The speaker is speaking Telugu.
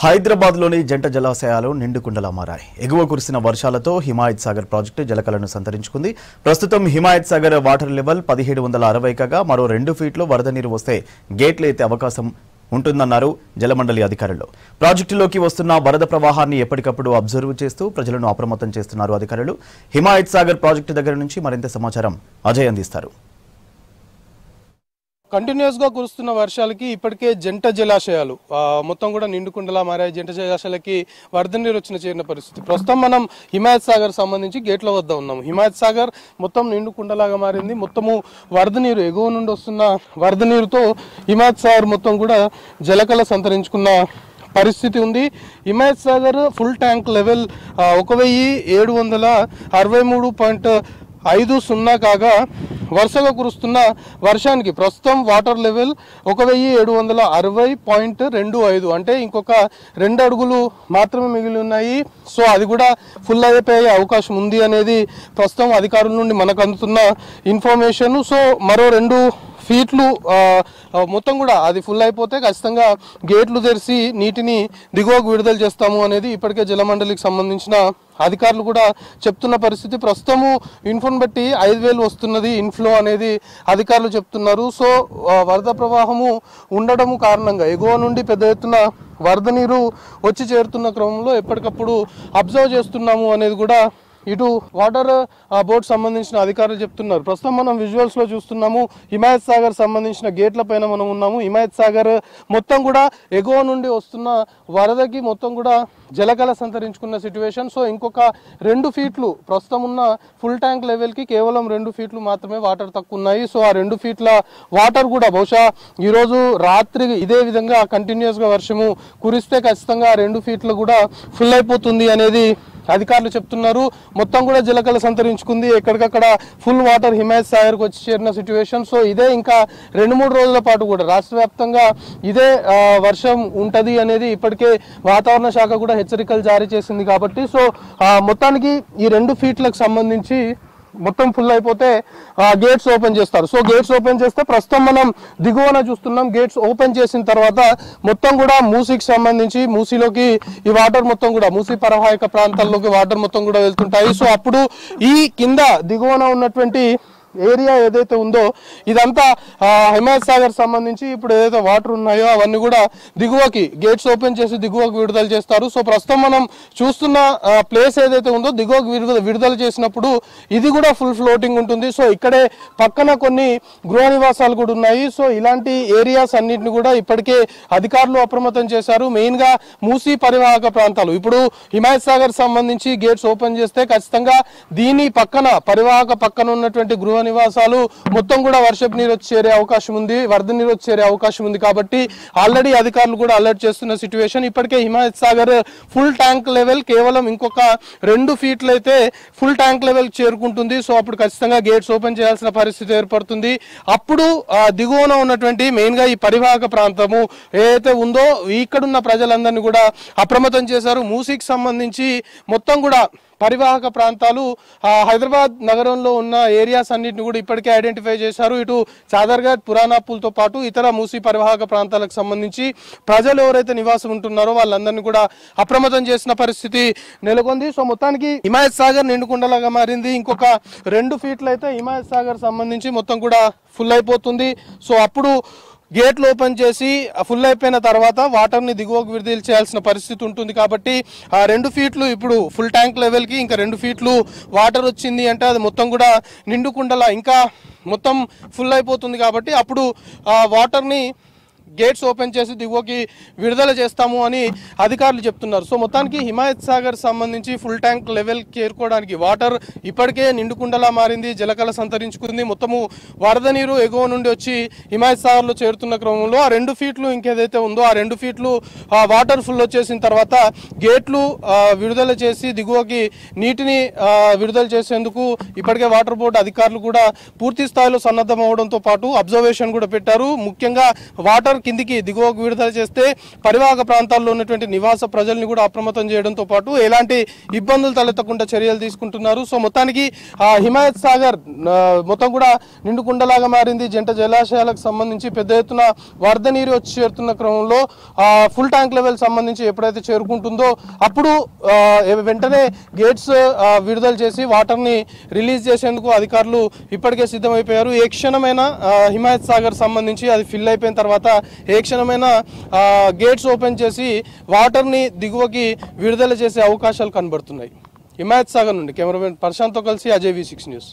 హైదరాబాద్లోని జంట జలాశయాలు నిండుకుండలా మారాయి. ఎగువ కురిసిన వర్షాలతో హిమాయత్ సాగర్ ప్రాజెక్టు జలకలను సంతరించుకుంది. ప్రస్తుతం హిమాయత్ సాగర్ వాటర్ లెవెల్ 1760 కాగా మరో 2 ఫీట్లు వరద నీరు వస్తే గేట్లు ఎత్తే అవకాశం ఉంటుందన్నారు జలమండలి అధికారులు. ప్రాజెక్టులోకి వస్తున్న వరద ప్రవాహాన్ని ఎప్పటికప్పుడు అబ్జర్వ్ చేస్తూ ప్రజలను అప్రమత్తం చేస్తున్నారు అధికారులు. హిమాయత్ సాగర్ ప్రాజెక్టు దగ్గర నుంచి మరింత సమాచారం అజయ్ అందిస్తారు. కంటిన్యూస్ గా కురుస్తున్న వర్షాలకి ఇప్పటికే జంట జలాశయాలు మొత్తం కూడా నిండుకుండలా మారాయి. జంట జలాశయాలకి వరద నీరు చేరిన పరిస్థితి. ప్రస్తుతం మనం హిమాయత్ సాగర్ సంబంధించి గేట్ల వద్ద ఉన్నాము. హిమాయత్ సాగర్ మొత్తం నిండుకుండలాగా మారింది. మొత్తము వరద నీరు ఎగువ నుండి వస్తున్న వరద నీరుతో హిమాయత్ సాగర్ మొత్తం కూడా జలకళ సంతరించుకున్న పరిస్థితి ఉంది. Himayat Sagar full tank level 1763.50 కాగా వరుసగా కురుస్తున్న వర్షానికి ప్రస్తుతం వాటర్ లెవెల్ 1760.25 అంటే ఇంకొక 2 అడుగులు మాత్రమే మిగిలి ఉన్నాయి. సో అది కూడా ఫుల్ అయిపోయే అవకాశం ఉంది అనేది ప్రస్తుతం అధికారుల నుండి మనకు అందుతున్న ఇన్ఫర్మేషన్. సో మరో 2 ఫీట్లు మొత్తం కూడా అది ఫుల్ అయిపోతే ఖచ్చితంగా గేట్లు తెరిచి నీటిని దిగువకు విడుదల చేస్తాము అనేది ఇప్పటికే జలమండలికి సంబంధించిన అధికారులు కూడా చెప్తున్న పరిస్థితి. ప్రస్తుతము ఇన్ఫోన్ బట్టి 5000 వస్తున్నది ఇన్ఫ్లో అనేది అధికారులు చెప్తున్నారు. సో వరద ప్రవాహము ఉండడము కారణంగా ఎగువ నుండి పెద్ద ఎత్తున వరద నీరు వచ్చి చేరుతున్న క్రమంలో ఎప్పటికప్పుడు అబ్జర్వ్ చేస్తున్నాము అనేది కూడా ఇటు వాటర్ బోర్డు సంబంధించిన అధికారులు చెప్తున్నారు. ప్రస్తుతం మనం విజువల్స్ లో చూస్తున్నాము. హిమాయత్ సాగర్ సంబంధించిన గేట్ల పైన మనం ఉన్నాము. హిమాయత్ సాగర్ మొత్తం కూడా ఎగువ నుండి వస్తున్న వరదకి మొత్తం కూడా జలకళ సంతరించుకున్న సిచ్యువేషన్. సో ఇంకొక 2 ఫీట్లు ప్రస్తుతం ఉన్న ఫుల్ ట్యాంక్ లెవెల్కి కేవలం 2 ఫీట్లు మాత్రమే వాటర్ తక్కువ ఉన్నాయి. సో ఆ 2 ఫీట్ల వాటర్ కూడా బహుశా ఈరోజు రాత్రి ఇదే విధంగా కంటిన్యూస్గా వర్షము కురిస్తే ఖచ్చితంగా 2 ఫీట్లు కూడా ఫుల్ అయిపోతుంది అనేది అధికారులు చెప్తున్నారు. మొత్తం కూడా జలకళ సంతరించుకుంది. ఎక్కడికక్కడ ఫుల్ వాటర్ హిమాయత్ సాగర్కి వచ్చి చేరిన సిచ్యువేషన్. సో ఇదే ఇంకా 2-3 రోజుల పాటు కూడా రాష్ట్ర వ్యాప్తంగా ఇదే వర్షం ఉంటది అనేది ఇప్పటికే వాతావరణ శాఖ కూడా హెచ్చరికలు జారీ చేసింది. కాబట్టి సో మొత్తానికి ఈ 2 ఫీట్లకు సంబంధించి మొత్తం ఫుల్ అయిపోతే గేట్స్ ఓపెన్ చేస్తారు. సో గేట్స్ ఓపెన్ చేస్తే ప్రస్తుతం మనం దిగువన చూస్తున్నాం. గేట్స్ ఓపెన్ చేసిన తర్వాత మొత్తం కూడా మూసీకి సంబంధించి మూసీలోకి ఈ వాటర్ మొత్తం కూడా మూసీ పరివాహక ప్రాంతాల్లోకి వాటర్ మొత్తం కూడా వెళ్తుంటాయి. సో అప్పుడు ఈ కింద దిగువన ఉన్నటువంటి ఏరియా ఏదైతే ఉందో ఇదంతా హిమాయత్ సాగర్ సంబంధించి ఇప్పుడు ఏదైతే వాటర్ ఉన్నాయో అవన్నీ కూడా దిగువకి గేట్స్ ఓపెన్ చేసి దిగువకి విడుదల చేస్తారు. సో ప్రస్తుతం మనం చూస్తున్న ప్లేస్ ఏదైతే ఉందో దిగువకి విడుదల చేసినప్పుడు ఇది కూడా ఫుల్ ఫ్లోటింగ్ ఉంటుంది. సో ఇక్కడే పక్కన కొన్ని గృహ నివాసాలు కూడా ఉన్నాయి. సో ఇలాంటి ఏరియాస్ అన్నింటిని కూడా ఇప్పటికే అధికారులు అప్రమత్తం చేశారు. మెయిన్ గా మూసీ పరివాహక ప్రాంతాలు ఇప్పుడు హిమాయత్ సాగర్ సంబంధించి గేట్స్ ఓపెన్ చేస్తే ఖచ్చితంగా దీని పక్కన పరివాహక పక్కన ఉన్నటువంటి గృహ నివాసాలు మొత్తం కూడా వర్షపు నీరు వచ్చి చేరే అవకాశం ఉంది, వరద నీరు వచ్చి చేరే అవకాశం ఉంది. కాబట్టి ఆల్రెడీ అధికారులు కూడా అలర్ట్ చేస్తున్న సిచ్యువేషన్. ఇప్పటికే Himayat Sagar full tank level కేవలం ఇంకొక 2 ఫీట్లు అయితే ఫుల్ ట్యాంక్ లెవెల్ చేరుకుంటుంది. సో అప్పుడు ఖచ్చితంగా గేట్స్ ఓపెన్ చేయాల్సిన పరిస్థితి ఏర్పడుతుంది. అప్పుడు దిగువన ఉన్నటువంటి మెయిన్ గా ఈ పరివాహక ప్రాంతము ఏదైతే ఉందో ఇక్కడున్న ప్రజలందరినీ కూడా అప్రమత్తం చేశారు. మూసీకి సంబంధించి మొత్తం కూడా పరివాహక ప్రాంతాలు హైదరాబాద్ నగరంలో ఉన్న ఏరియాస్ అన్నింటిని కూడా ఇప్పటికే ఐడెంటిఫై చేశారు. ఇటు చాదర్ఘాట్ పురాణాపూల్తో పాటు ఇతర మూసీ పరివాహక ప్రాంతాలకు సంబంధించి ప్రజలు ఎవరైతే నివాసం ఉంటున్నారో వాళ్ళందరినీ కూడా అప్రమత్తం చేసిన పరిస్థితి నెలకొంది. సో మొత్తానికి హిమాయత్ సాగర్ నిండుకుండలాగా మారింది. ఇంకొక 2 ఫీట్లు అయితే హిమాయత్ సాగర్ సంబంధించి మొత్తం కూడా ఫుల్ అయిపోతుంది. సో అప్పుడు గేట్లు ఓపెన్ చేసి ఫుల్ అయిపోయిన తర్వాత వాటర్ని దిగువకు విడుదల చేయాల్సిన పరిస్థితి ఉంటుంది. కాబట్టి ఆ 2 ఫీట్లు ఇప్పుడు ఫుల్ ట్యాంక్ లెవెల్కి ఇంకా 2 ఫీట్లు వాటర్ వచ్చింది అంటే అది మొత్తం కూడా నిండుకుండలా ఇంకా మొత్తం ఫుల్ అయిపోతుంది. కాబట్టి అప్పుడు ఆ వాటర్ని గేట్స్ ఓపెన్ చేసి దిగువకి విడుదల చేస్తాము అని అధికారులు చెప్తున్నారు. సో మొత్తానికి హిమాయత్ సాగర్ సంబంధించి ఫుల్ ట్యాంక్ లెవెల్ చేరుకోవడానికి వాటర్ ఇప్పటికే నిండుకుండలా మారింది, జలకళ సంతరించుకుంది. మొత్తము వరద నీరు ఎగువ నుండి వచ్చి హిమాయత్ సాగర్లో చేరుతున్న క్రమంలో ఆ 2 ఫీట్లు ఇంకేదైతే ఉందో ఆ 2 ఫీట్లు వాటర్ ఫుల్ వచ్చేసిన తర్వాత గేట్లు విడుదల చేసి దిగువకి నీటిని విడుదల చేసేందుకు ఇప్పటికే వాటర్ బోర్డు అధికారులు కూడా పూర్తి స్థాయిలో సన్నద్ధం అవడంతో పాటు అబ్జర్వేషన్ కూడా పెట్టారు. ముఖ్యంగా వాటర్ వాటర్ కిందికి దిగువకు విడుదల చేస్తే పరివాహక ప్రాంతాల్లో ఉన్నటువంటి నివాస ప్రజల్ని కూడా అప్రమత్తం చేయడంతో పాటు ఎలాంటి ఇబ్బందులు తలెత్తకుండా చర్యలు తీసుకుంటున్నారు. సో మొత్తానికి హిమాయత్ సాగర్ మొత్తం కూడా నిండుకుండలాగా మారింది. జంట జలాశయాలకు సంబంధించి పెద్ద ఎత్తున వరద నీరు వచ్చి చేరుతున్న క్రమంలో ఫుల్ ట్యాంక్ లెవెల్ సంబంధించి ఎప్పుడైతే చేరుకుంటుందో అప్పుడు వెంటనే గేట్స్ విడుదల చేసి వాటర్ని రిలీజ్ చేసేందుకు అధికారులు ఇప్పటికే సిద్ధమైపోయారు. ఏ క్షణమైనా హిమాయత్ సాగర్ సంబంధించి అది ఫిల్ అయిపోయిన తర్వాత ఏ క్షణమైనా గేట్స్ ఓపెన్ చేసి వాటర్ని దిగువకి విడుదల చేసే అవకాశాలు కనబడుతున్నాయి. హిమాయత్ సాగర్ నుండి కెమెరామెన్ ప్రశాంత్తో కలిసి అజయ్ V6 న్యూస్.